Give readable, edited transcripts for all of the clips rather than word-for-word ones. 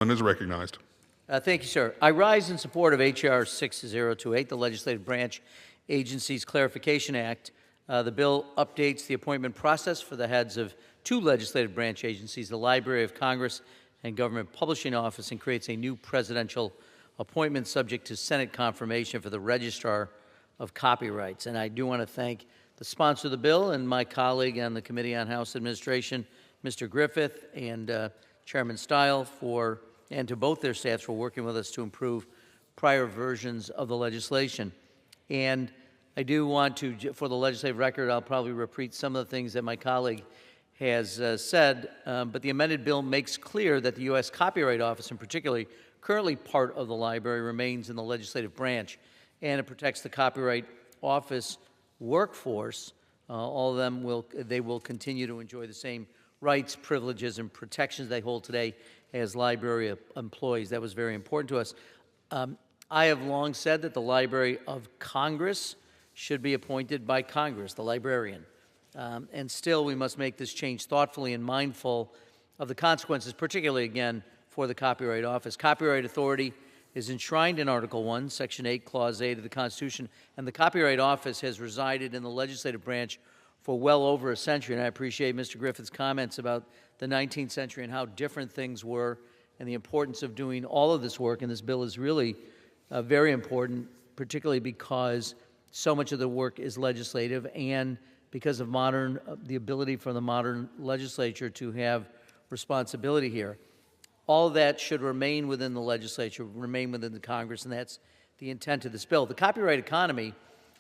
One is recognized. Thank you, sir. I rise in support of H.R. 6028, the Legislative Branch Agencies Clarification Act. The bill updates the appointment process for the heads of two legislative branch agencies, the Library of Congress and Government Publishing Office, and creates a new presidential appointment subject to Senate confirmation for the Registrar of Copyrights. And I do want to thank the sponsor of the bill and my colleague on the Committee on House Administration, Mr. Griffith, and Chairman Stile, and to both their staffs for working with us to improve prior versions of the legislation. And I do want to, for the legislative record, I'll probably repeat some of the things that my colleague has said, but the amended bill makes clear that the U.S. Copyright Office, and particularly currently part of the library, remains in the legislative branch, and it protects the Copyright Office workforce. All of them will continue to enjoy the same rights, privileges, and protections they hold today as library employees. That was very important to us. I have long said that the Library of Congress should be appointed by Congress, the librarian. And still, we must make this change thoughtfully and mindful of the consequences, particularly, again, for the Copyright Office. Copyright authority is enshrined in Article 1, Section 8, Clause 8 of the Constitution, and the Copyright Office has resided in the legislative branch for well over a century, and I appreciate Mr. Griffith's comments about the 19th century and how different things were and the importance of doing all of this work, and this bill is really very important, particularly because so much of the work is legislative and because of the ability for the modern legislature to have responsibility here. All of that should remain within the legislature, remain within the Congress, and that's the intent of this bill. The copyright economy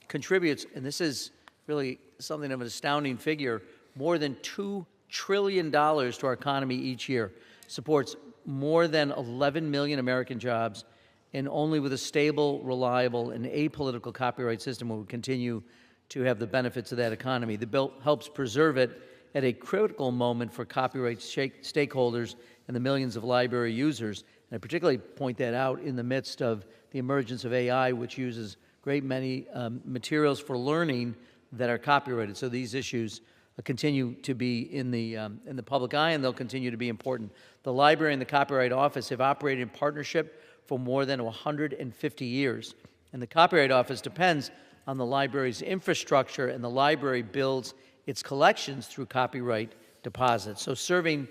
contributes, and this is really something of an astounding figure, more than $2 trillion to our economy each year, supports more than 11 million American jobs, and only with a stable, reliable, and apolitical copyright system will we continue to have the benefits of that economy. The bill helps preserve it at a critical moment for copyright stakeholders and the millions of library users. And I particularly point that out in the midst of the emergence of AI, which uses great many materials for learning that are copyrighted. So these issues continue to be in the public eye, and they'll continue to be important. The library and the Copyright Office have operated in partnership for more than 150 years, and the Copyright Office depends on the library's infrastructure, and the library builds its collections through copyright deposits. So severing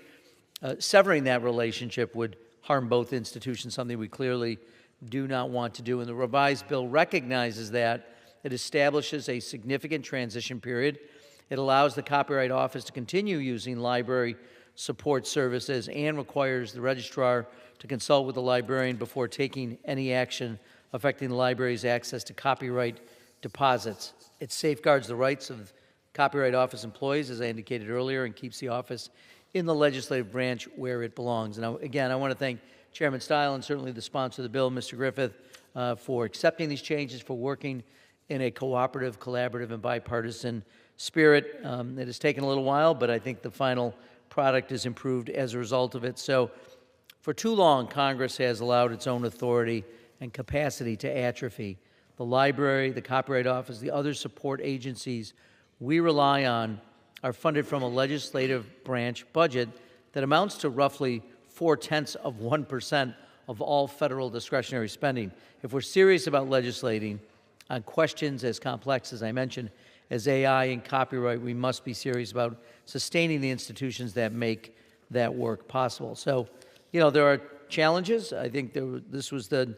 that relationship would harm both institutions, something we clearly do not want to do. And the revised bill recognizes that. It establishes a significant transition period. It allows the Copyright Office to continue using library support services and requires the registrar to consult with the librarian before taking any action affecting the library's access to copyright deposits. It safeguards the rights of Copyright Office employees, as I indicated earlier, and keeps the office in the legislative branch where it belongs. And again, I want to thank Chairman Stile and certainly the sponsor of the bill, Mr. Griffith, for accepting these changes, for working in a cooperative, collaborative, and bipartisan spirit. It has taken a little while, but I think the final product is improved as a result of it. So for too long, Congress has allowed its own authority and capacity to atrophy. The library, the Copyright Office, the other support agencies we rely on are funded from a legislative branch budget that amounts to roughly 0.4% of all federal discretionary spending. If we're serious about legislating on questions as complex, as I mentioned, as AI and copyright, we must be serious about sustaining the institutions that make that work possible. So, there are challenges. I think this was the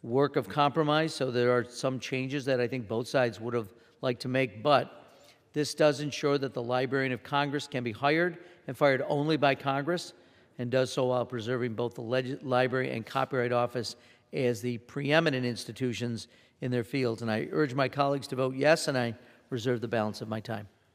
work of compromise, so there are some changes that I think both sides would have liked to make, but this does ensure that the Librarian of Congress can be hired and fired only by Congress, and does so while preserving both the Library and Copyright Office as the preeminent institutions in their fields. And I urge my colleagues to vote yes, and I reserve the balance of my time.